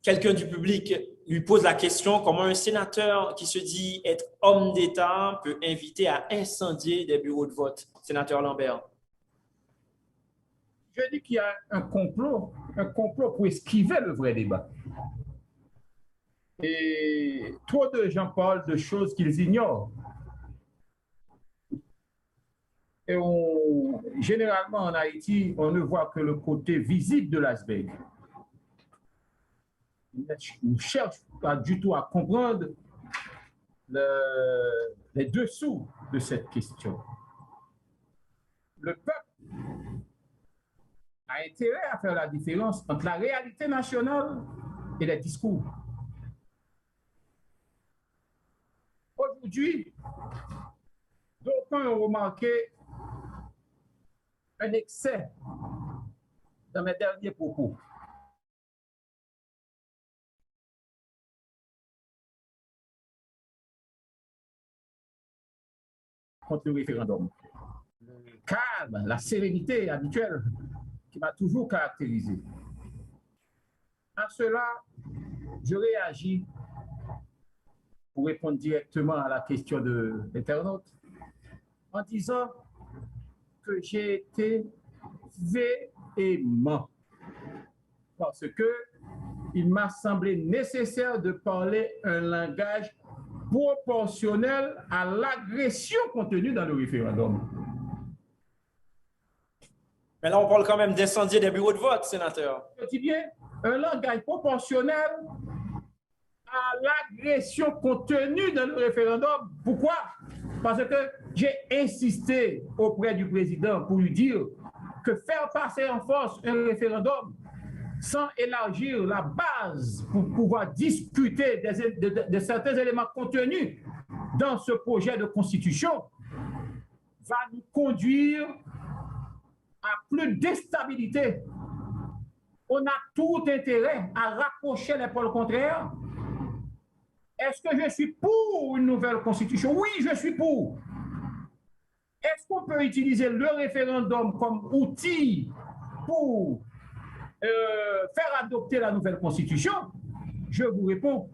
quelqu'un du public lui pose la question comment un sénateur qui se dit être homme d'État peut inviter à incendier des bureaux de vote. Sénateur Lambert. Je dis qu'il y a un complot pour esquiver le vrai débat. Et trop de gens parlent de choses qu'ils ignorent. Et généralement en Haïti, on ne voit que le côté visible de l'iceberg. On ne cherche pas du tout à comprendre les dessous de cette question. Le peuple a intérêt à faire la différence entre la réalité nationale et les discours. Aujourd'hui, d'aucuns ont remarqué un excès dans mes derniers propos. Contre le référendum. Le calme, la sérénité habituelle qui m'a toujours caractérisé. À cela, je réagis pour répondre directement à la question de l'internaute en disant que j'ai été véhément parce que il m'a semblé nécessaire de parler un langage proportionnel à l'agression contenue dans le référendum. Mais là, on parle quand même d'incendier des bureaux de vote, sénateur. Je dis bien un langage proportionnel à l'agression contenue dans le référendum. Pourquoi? Parce que j'ai insisté auprès du président pour lui dire que faire passer en force un référendum sans élargir la base pour pouvoir discuter de certains éléments contenus dans ce projet de constitution va nous conduire à plus d'instabilité. On a tout intérêt à rapprocher les pôles contraires. Est-ce que je suis pour une nouvelle constitution? Oui, je suis pour. Est-ce qu'on peut utiliser le référendum comme outil pour faire adopter la nouvelle constitution? Je vous réponds.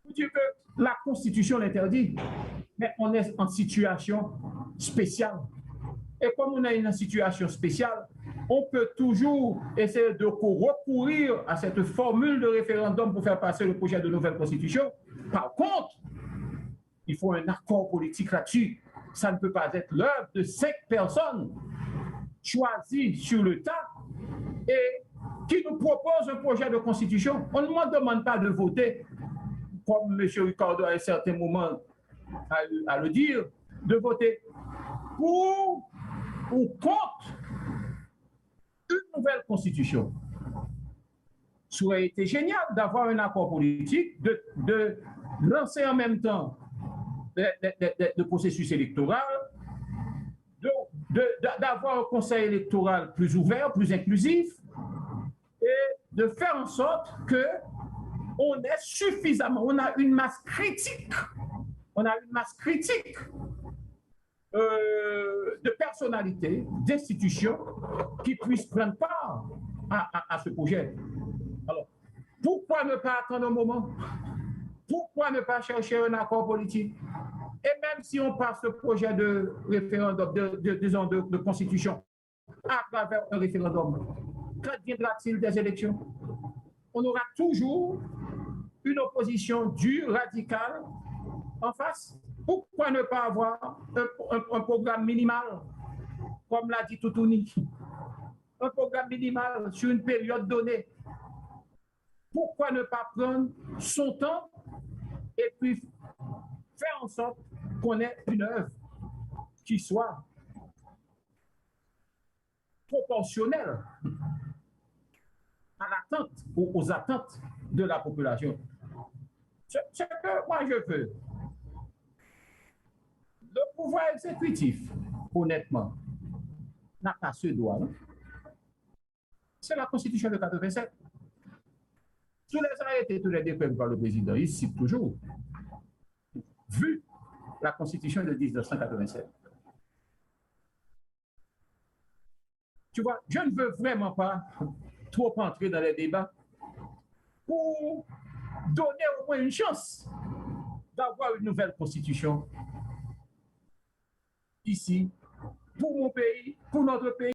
Vous dites que la constitution l'interdit, mais on est en situation spéciale. Et comme on a une situation spéciale, on peut toujours essayer de recourir à cette formule de référendum pour faire passer le projet de nouvelle constitution. Par contre, il faut un accord politique là-dessus. Ça ne peut pas être l'œuvre de 5 personnes choisies sur le tas et qui nous proposent un projet de constitution. On ne me demande pas de voter, comme M. Ricardo à un certain moment à le dire, de voter pour ou contre une nouvelle constitution. Ça aurait été génial d'avoir un accord politique, de lancer en même temps le processus électoral, d'avoir un conseil électoral plus ouvert, plus inclusif, et de faire en sorte qu'on ait suffisamment, on a une masse critique, de personnalités, d'institutions qui puissent prendre part à ce projet. Alors, pourquoi ne pas attendre un moment? Pourquoi ne pas chercher un accord politique? Et même si on passe ce projet de référendum, de constitution, à travers un référendum, qu'adviendra-t-il des élections? On aura toujours une opposition dure, radicale, en face. Pourquoi ne pas avoir un programme minimal, comme l'a dit Toutouni, un programme minimal sur une période donnée? Pourquoi ne pas prendre son temps et puis faire en sorte qu'on ait une œuvre qui soit proportionnelle à l'attente, aux attentes de la population? Ce que moi je veux. Le pouvoir exécutif, honnêtement, n'a pas ce droit. C'est la Constitution de 87. Tous les arrêtés, tous les décrets par le président, il cite toujours, vu la Constitution de 1987. Tu vois, je ne veux vraiment pas trop entrer dans les débats, pour donner au moins une chance d'avoir une nouvelle constitution ici, pour mon pays, pour notre pays.